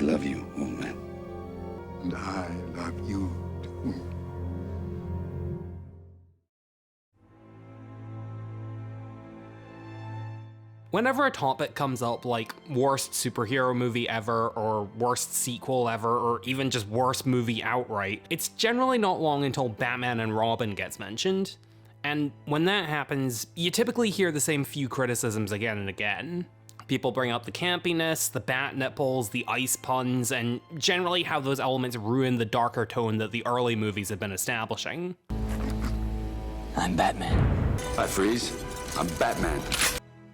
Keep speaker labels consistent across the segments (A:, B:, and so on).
A: I love you, old man.
B: And I love you too.
C: Whenever a topic comes up like worst superhero movie ever, or worst sequel ever, or even just worst movie outright, it's generally not long until Batman and Robin gets mentioned. And when that happens, you typically hear the same few criticisms again and again. People bring up the campiness, the bat nipples, the ice puns, and generally how those elements ruin the darker tone that the early movies had been establishing.
D: I'm Batman.
A: Hi, Freeze. I'm Batman.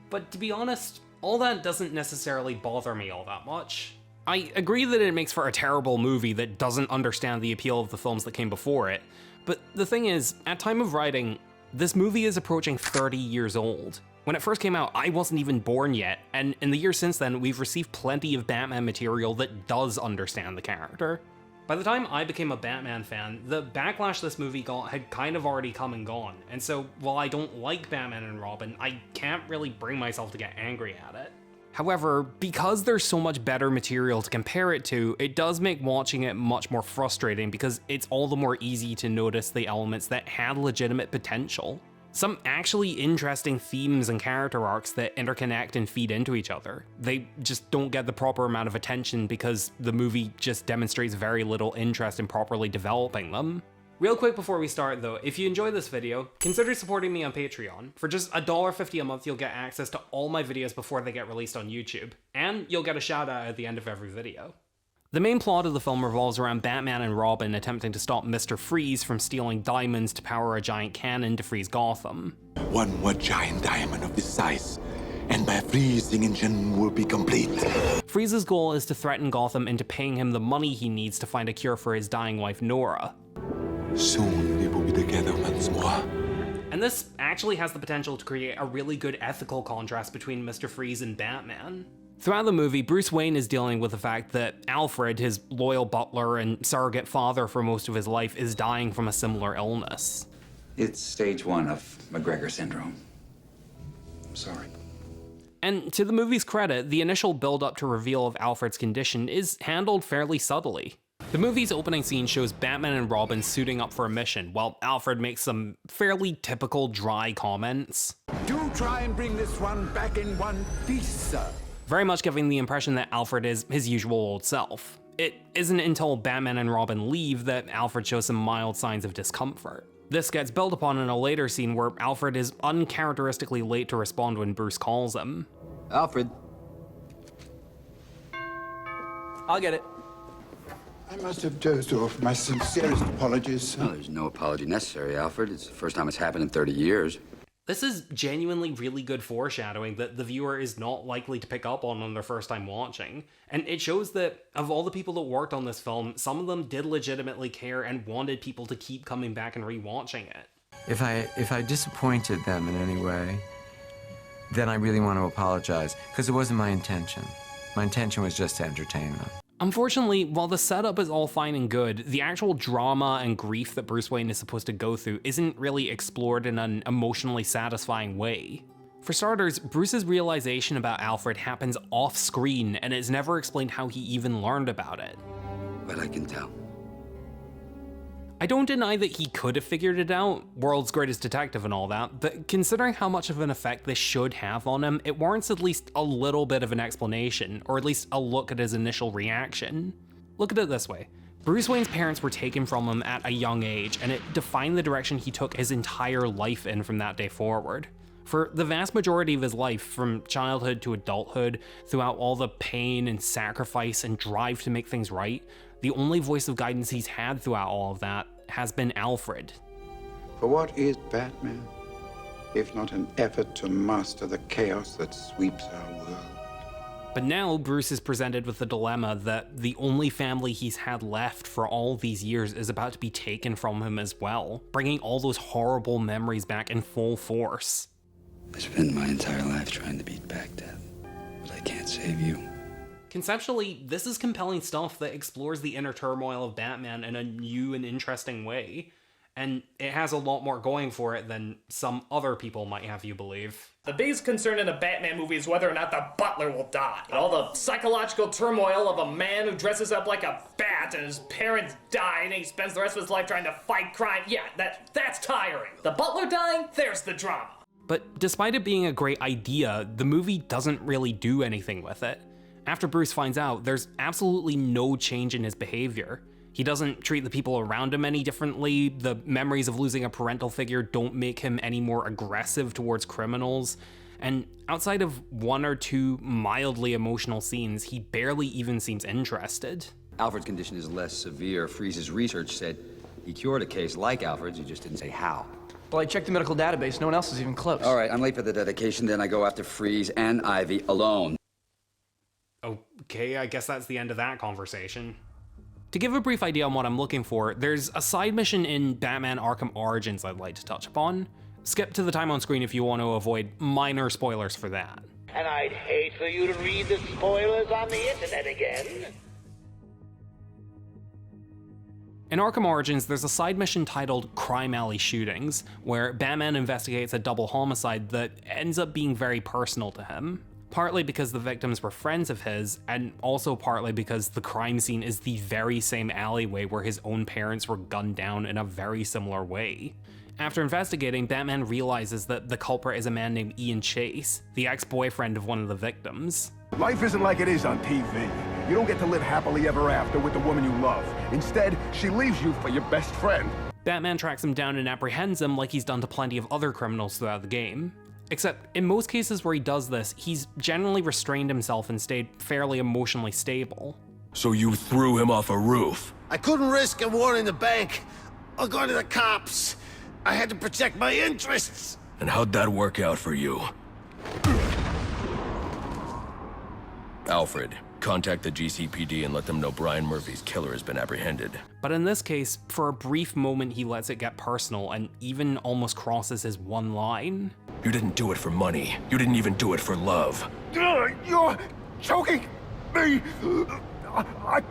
C: But to be honest, all that doesn't necessarily bother me all that much. I agree that it makes for a terrible movie that doesn't understand the appeal of the films that came before it, but the thing is, at time of writing, this movie is approaching 30 years old. When it first came out, I wasn't even born yet, and in the years since then, we've received plenty of Batman material that does understand the character. By the time I became a Batman fan, the backlash this movie got had kind of already come and gone, and so while I don't like Batman and Robin, I can't really bring myself to get angry at it. However, because there's so much better material to compare it to, it does make watching it much more frustrating because it's all the more easy to notice the elements that had legitimate potential. Some actually interesting themes and character arcs that interconnect and feed into each other. They just don't get the proper amount of attention because the movie just demonstrates very little interest in properly developing them. Real quick before we start though, if you enjoyed this video, consider supporting me on Patreon. For just $1.50 a month, you'll get access to all my videos before they get released on YouTube, and you'll get a shout out at the end of every video. The main plot of the film revolves around Batman and Robin attempting to stop Mr. Freeze from stealing diamonds to power a giant cannon to freeze Gotham.
B: One more giant diamond of this size, and my freezing engine will be complete.
C: Freeze's goal is to threaten Gotham into paying him the money he needs to find a cure for his dying wife Nora.
B: Soon we will be together once more.
C: And this actually has the potential to create a really good ethical contrast between Mr. Freeze and Batman. Throughout the movie, Bruce Wayne is dealing with the fact that Alfred, his loyal butler and surrogate father for most of his life, is dying from a similar illness.
A: It's stage 1 of McGregor syndrome. I'm sorry.
C: And to the movie's credit, the initial build-up to reveal of Alfred's condition is handled fairly subtly. The movie's opening scene shows Batman and Robin suiting up for a mission, while Alfred makes some fairly typical dry comments.
B: Do try and bring this one back in one piece, sir.
C: Very much giving the impression that Alfred is his usual old self. It isn't until Batman and Robin leave that Alfred shows some mild signs of discomfort. This gets built upon in a later scene where Alfred is uncharacteristically late to respond when Bruce calls him.
D: Alfred. I'll get it.
B: I must have dozed off. My sincerest apologies.
A: No, there's no apology necessary, Alfred. It's the first time it's happened in 30 years.
C: This is genuinely really good foreshadowing that the viewer is not likely to pick up on their first time watching. And it shows that of all the people that worked on this film, some of them did legitimately care and wanted people to keep coming back and rewatching it.
E: If I disappointed them in any way, then I really want to apologize, because it wasn't my intention. My intention was just to entertain them.
C: Unfortunately, while the setup is all fine and good, the actual drama and grief that Bruce Wayne is supposed to go through isn't really explored in an emotionally satisfying way. For starters, Bruce's realization about Alfred happens off-screen and it's never explained how he even learned about it.
A: But I can tell.
C: I don't deny that he could have figured it out, world's greatest detective and all that, but considering how much of an effect this should have on him, it warrants at least a little bit of an explanation, or at least a look at his initial reaction. Look at it this way. Bruce Wayne's parents were taken from him at a young age, and it defined the direction he took his entire life in from that day forward. For the vast majority of his life, from childhood to adulthood, throughout all the pain and sacrifice and drive to make things right, the only voice of guidance he's had throughout all of that has been Alfred.
B: For what is Batman, if not an effort to master the chaos that sweeps our world?
C: But now Bruce is presented with the dilemma that the only family he's had left for all these years is about to be taken from him as well, bringing all those horrible memories back in full force.
A: I spent my entire life trying to beat back death, but I can't save you.
C: Conceptually, this is compelling stuff that explores the inner turmoil of Batman in a new and interesting way. and it has a lot more going for it than some other people might have you believe.
F: The biggest concern in a Batman movie is whether or not the butler will die. All the psychological turmoil of a man who dresses up like a bat and his parents died and he spends the rest of his life trying to fight crime. Yeah, that's tiring. The butler dying, there's the drama.
C: But despite it being a great idea, the movie doesn't really do anything with it. After Bruce finds out, there's absolutely no change in his behavior. He doesn't treat the people around him any differently, the memories of losing a parental figure don't make him any more aggressive towards criminals, and outside of one or two mildly emotional scenes, he barely even seems interested.
A: Alfred's condition is less severe. Freeze's research said he cured a case like Alfred's, he just didn't say how.
D: Well, I checked the medical database. No one else is even close.
A: All right, I'm late for the dedication, then I go after Freeze and Ivy alone.
C: Okay, I guess that's the end of that conversation. To give a brief idea on what I'm looking for, there's a side mission in Batman Arkham Origins I'd like to touch upon. Skip to the time on screen if you want to avoid minor spoilers for that.
G: And I'd hate for you to read the spoilers on the internet again.
C: In Arkham Origins, there's a side mission titled Crime Alley Shootings, where Batman investigates a double homicide that ends up being very personal to him. Partly because the victims were friends of his, and also partly because the crime scene is the very same alleyway where his own parents were gunned down in a very similar way. After investigating, Batman realizes that the culprit is a man named Ian Chase, the ex-boyfriend of one of the victims.
H: Life isn't like it is on TV. You don't get to live happily ever after with the woman you love. Instead, she leaves you for your best friend.
C: Batman tracks him down and apprehends him like he's done to plenty of other criminals throughout the game. Except, in most cases where he does this, he's generally restrained himself and stayed fairly emotionally stable.
I: So you threw him off a roof?
J: I couldn't risk a warning the bank or going to the cops. I had to protect my interests.
I: And how'd that work out for you? Alfred, contact the GCPD and let them know Brian Murphy's killer has been apprehended.
C: But in this case, for a brief moment he lets it get personal and even almost crosses his one line.
I: You didn't do it for money. You didn't even do it for love.
H: You're choking me. I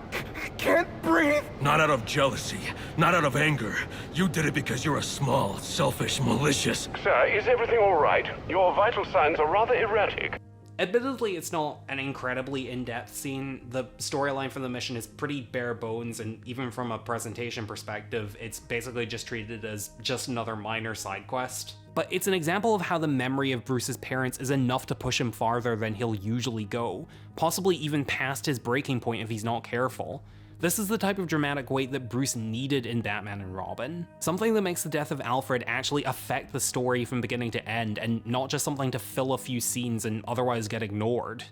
H: can't breathe.
I: Not out of jealousy, not out of anger. You did it because you're a small, selfish, malicious...
K: Sir, is everything all right? Your vital signs are rather erratic.
C: Admittedly, it's not an incredibly in-depth scene. The storyline for the mission is pretty bare bones, and even from a presentation perspective, it's basically just treated as just another minor side quest. But it's an example of how the memory of Bruce's parents is enough to push him farther than he'll usually go, possibly even past his breaking point if he's not careful. This is the type of dramatic weight that Bruce needed in Batman and Robin. Something that makes the death of Alfred actually affect the story from beginning to end, and not just something to fill a few scenes and otherwise get ignored.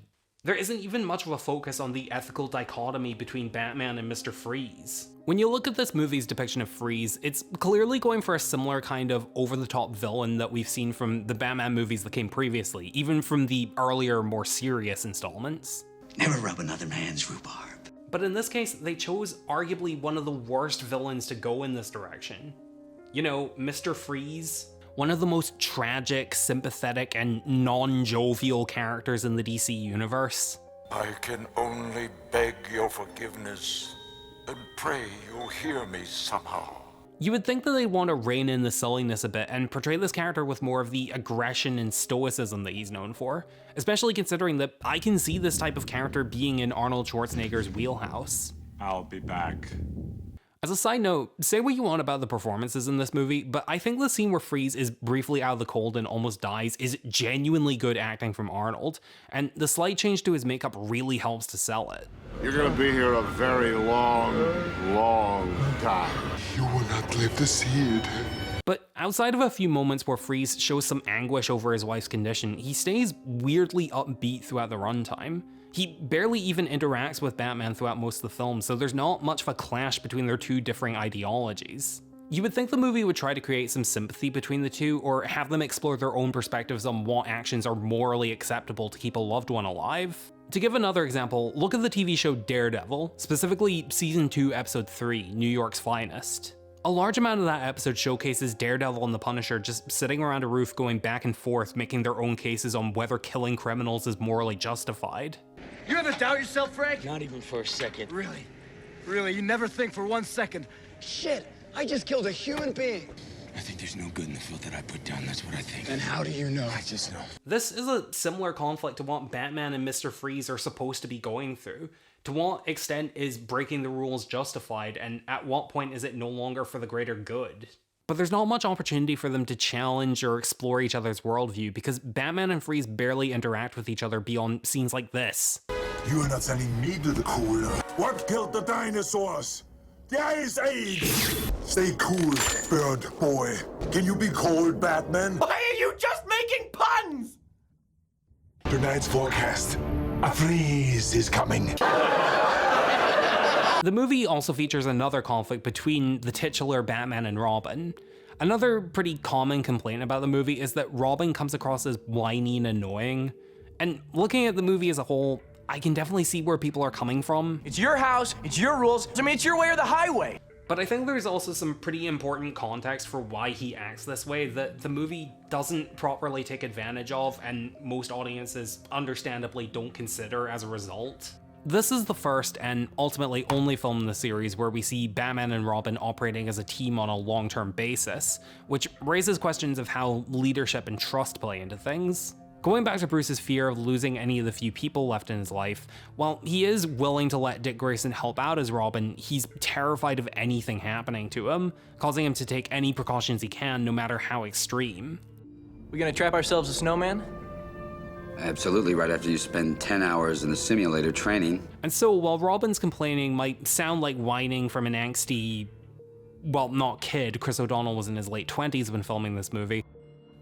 C: There isn't even much of a focus on the ethical dichotomy between Batman and Mr. Freeze. When you look at this movie's depiction of Freeze, it's clearly going for a similar kind of over-the-top villain that we've seen from the Batman movies that came previously, even from the earlier, more serious installments.
A: Never rub another man's rhubarb.
C: But in this case, they chose arguably one of the worst villains to go in this direction. You know, Mr. Freeze, one of the most tragic, sympathetic, and non-jovial characters in the DC universe.
L: I can only beg your forgiveness and pray you'll hear me somehow.
C: You would think that they'd want to rein in the silliness a bit and portray this character with more of the aggression and stoicism that he's known for, especially considering that I can see this type of character being in Arnold Schwarzenegger's wheelhouse.
L: I'll be back.
C: As a side note, say what you want about the performances in this movie, but I think the scene where Freeze is briefly out of the cold and almost dies is genuinely good acting from Arnold, and the slight change to his makeup really helps to sell it.
L: You're gonna be here a very long, long time.
H: You will not live to see it.
C: But outside of a few moments where Freeze shows some anguish over his wife's condition, he stays weirdly upbeat throughout the runtime. He barely even interacts with Batman throughout most of the film, so there's not much of a clash between their two differing ideologies. You would think the movie would try to create some sympathy between the two, or have them explore their own perspectives on what actions are morally acceptable to keep a loved one alive. To give another example, look at the TV show Daredevil, specifically Season 2, Episode 3, New York's Finest. A large amount of that episode showcases Daredevil and the Punisher just sitting around a roof going back and forth making their own cases on whether killing criminals is morally justified.
J: You ever doubt yourself, Frank?
D: Not even for a second.
J: Really? Really? You never think for 1 second, shit,
M: I just killed a human being.
N: I think there's no good in the filth that I put down, that's what I think.
M: And how do you know?
N: I just know.
C: This is a similar conflict to what Batman and Mr. Freeze are supposed to be going through. To what extent is breaking the rules justified, and at what point is it no longer for the greater good? But there's not much opportunity for them to challenge or explore each other's worldview, because Batman and Freeze barely interact with each other beyond scenes like this.
O: You are not sending me to the cooler. What killed the dinosaurs? The Ice Age! Stay cool, bird boy. Can you be cold, Batman?
J: Why are you just making puns?
O: Tonight's forecast. A freeze is coming.
C: The movie also features another conflict between the titular Batman and Robin. Another pretty common complaint about the movie is that Robin comes across as whiny and annoying. And looking at the movie as a whole, I can definitely see where people are coming from.
D: It's your house, it's your rules. I mean, it's your way or the highway.
C: But I think there's also some pretty important context for why he acts this way that the movie doesn't properly take advantage of, and most audiences understandably don't consider as a result. This is the first and ultimately only film in the series where we see Batman and Robin operating as a team on a long-term basis, which raises questions of how leadership and trust play into things. Going back to Bruce's fear of losing any of the few people left in his life, while he is willing to let Dick Grayson help out as Robin, he's terrified of anything happening to him, causing him to take any precautions he can, no matter how extreme.
D: We gonna trap ourselves a snowman?
B: Absolutely, right after you spend 10 hours in the simulator training.
C: And so, while Robin's complaining might sound like whining from an angsty, well, not kid, Chris O'Donnell was in his late 20s when filming this movie.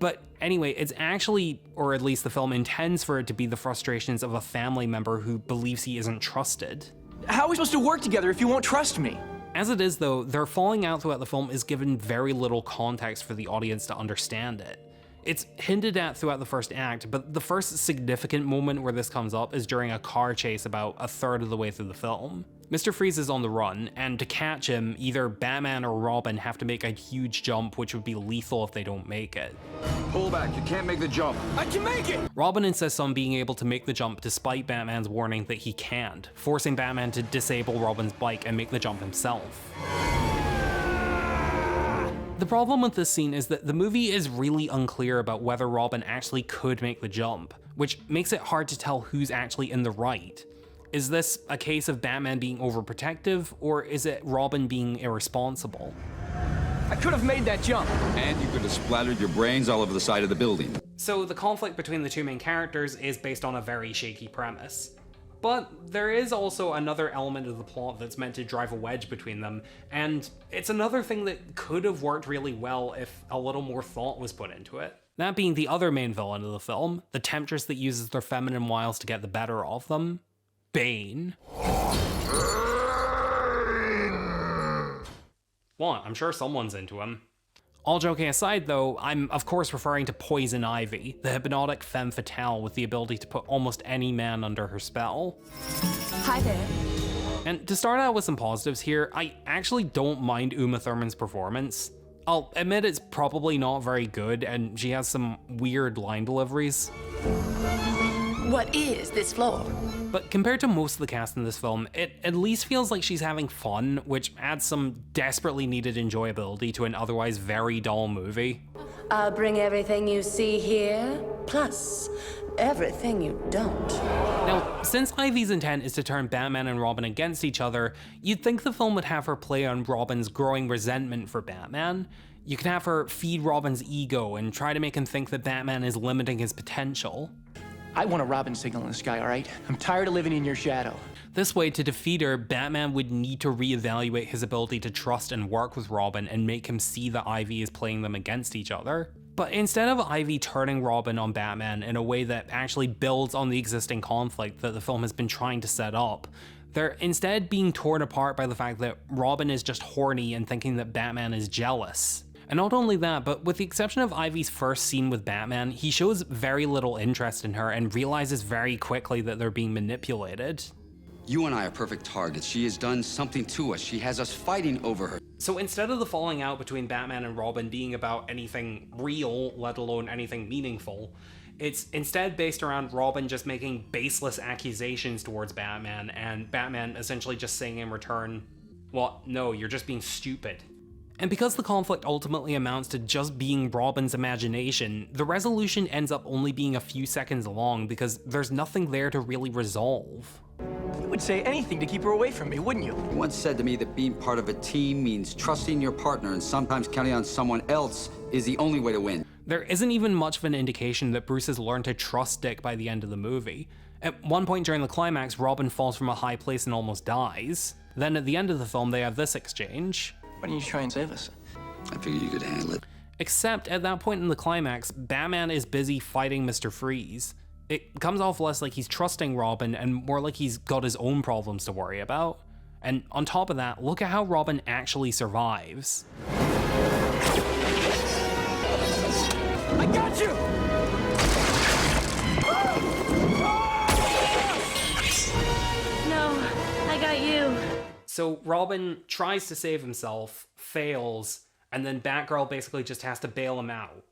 C: But anyway, it's actually, or at least the film intends for it to be, the frustrations of a family member who believes he isn't trusted.
D: How are we supposed to work together if you won't trust me?
C: As it is though, their falling out throughout the film is given very little context for the audience to understand it. It's hinted at throughout the first act, but the first significant moment where this comes up is during a car chase about a third of the way through the film. Mr. Freeze is on the run, and to catch him, either Batman or Robin have to make a huge jump, which would be lethal if they don't make it.
A: Pull back, you can't make the jump.
D: I can make it!
C: Robin insists on being able to make the jump despite Batman's warning that he can't, forcing Batman to disable Robin's bike and make the jump himself. The problem with this scene is that the movie is really unclear about whether Robin actually could make the jump, which makes it hard to tell who's actually in the right. Is this a case of Batman being overprotective, or is it Robin being irresponsible?
D: I could have made that jump.
A: And you could have splattered your brains all over the side of the building.
C: So the conflict between the two main characters is based on a very shaky premise. But there is also another element of the plot that's meant to drive a wedge between them, and it's another thing that could have worked really well if a little more thought was put into it. That being the other main villain of the film, the temptress that uses their feminine wiles to get the better of them, Bane. What? I'm sure someone's into him. All joking aside though, I'm of course referring to Poison Ivy, the hypnotic femme fatale with the ability to put almost any man under her spell.
P: Hi there.
C: And to start out with some positives here, I actually don't mind Uma Thurman's performance. I'll admit it's probably not very good, and she has some weird line deliveries.
P: What is this floor?
C: But compared to most of the cast in this film, it at least feels like she's having fun, which adds some desperately needed enjoyability to an otherwise very dull movie.
P: I'll bring everything you see here, plus everything you don't.
C: Now, since Ivy's intent is to turn Batman and Robin against each other, you'd think the film would have her play on Robin's growing resentment for Batman. You could have her feed Robin's ego and try to make him think that Batman is limiting his potential.
D: I want a Robin signal in the sky, all right? I'm tired of living in your shadow.
C: This way, to defeat her, Batman would need to reevaluate his ability to trust and work with Robin and make him see that Ivy is playing them against each other. But instead of Ivy turning Robin on Batman in a way that actually builds on the existing conflict that the film has been trying to set up, they're instead being torn apart by the fact that Robin is just horny and thinking that Batman is jealous. And not only that, but with the exception of Ivy's first scene with Batman, he shows very little interest in her and realizes very quickly that they're being manipulated.
A: You and I are perfect targets. She has done something to us. She has us fighting over her.
C: So instead of the falling out between Batman and Robin being about anything real, let alone anything meaningful, it's instead based around Robin just making baseless accusations towards Batman, and Batman essentially just saying in return, well, no, you're just being stupid. And because the conflict ultimately amounts to just being Robin's imagination, the resolution ends up only being a few seconds long because there's nothing there to really resolve.
D: You would say anything to keep her away from me, wouldn't you?
Q: You once said to me that being part of a team means trusting your partner, and sometimes counting on someone else is the only way to win.
C: There isn't even much of an indication that Bruce has learned to trust Dick by the end of the movie. At one point during the climax, Robin falls from a high place and almost dies. Then at the end of the film, they have this exchange.
D: Why don't you try and save us?
Q: I figured you could handle it.
C: Except at that point in the climax, Batman is busy fighting Mr. Freeze. It comes off less like he's trusting Robin and more like he's got his own problems to worry about. And on top of that, look at how Robin actually survives.
D: I got you!
P: No, I got you.
C: So Robin tries to save himself, fails, and then Batgirl basically just has to bail him out.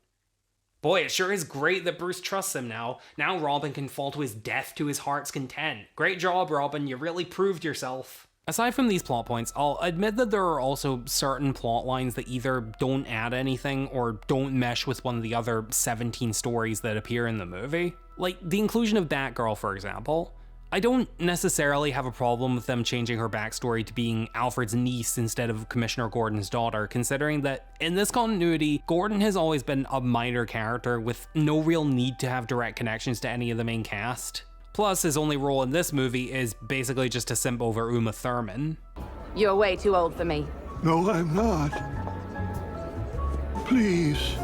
C: Boy, it sure is great that Bruce trusts him now. Now Robin can fall to his death to his heart's content. Great job, Robin, you really proved yourself. Aside from these plot points, I'll admit that there are also certain plot lines that either don't add anything or don't mesh with one of the other 17 stories that appear in the movie. Like the inclusion of Batgirl, for example. I don't necessarily have a problem with them changing her backstory to being Alfred's niece instead of Commissioner Gordon's daughter, considering that in this continuity, Gordon has always been a minor character with no real need to have direct connections to any of the main cast. Plus, his only role in this movie is basically just to simp over Uma Thurman.
P: You're way too old for me.
O: No, I'm not. Please,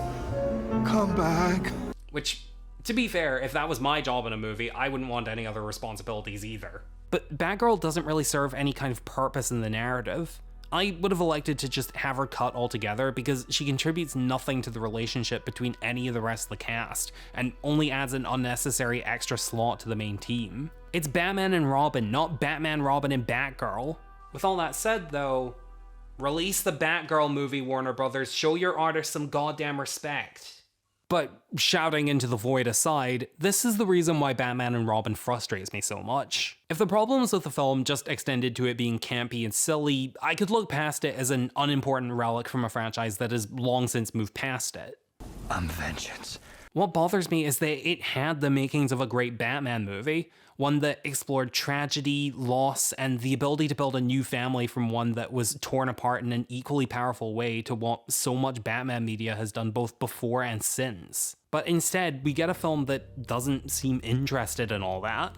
O: come back.
C: Which, to be fair, if that was my job in a movie, I wouldn't want any other responsibilities either. But Batgirl doesn't really serve any kind of purpose in the narrative. I would have elected to just have her cut altogether because she contributes nothing to the relationship between any of the rest of the cast, and only adds an unnecessary extra slot to the main team. It's Batman and Robin, not Batman, Robin, and Batgirl. With all that said though, release the Batgirl movie, Warner Brothers, show your artists some goddamn respect. But shouting into the void aside, this is the reason why Batman and Robin frustrates me so much. If the problems with the film just extended to it being campy and silly, I could look past it as an unimportant relic from a franchise that has long since moved past it.
N: I'm vengeance.
C: What bothers me is that it had the makings of a great Batman movie, one that explored tragedy, loss, and the ability to build a new family from one that was torn apart in an equally powerful way to what so much Batman media has done both before and since. But instead, we get a film that doesn't seem interested in all that.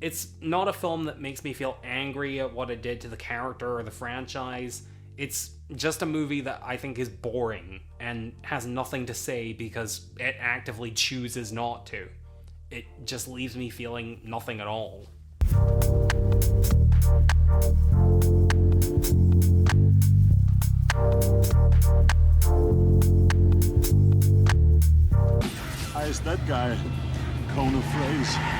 C: It's not a film that makes me feel angry at what it did to the character or the franchise. It's just a movie that I think is boring and has nothing to say because it actively chooses not to. It just leaves me feeling nothing at all.
O: How's that guy? Cone of phrase.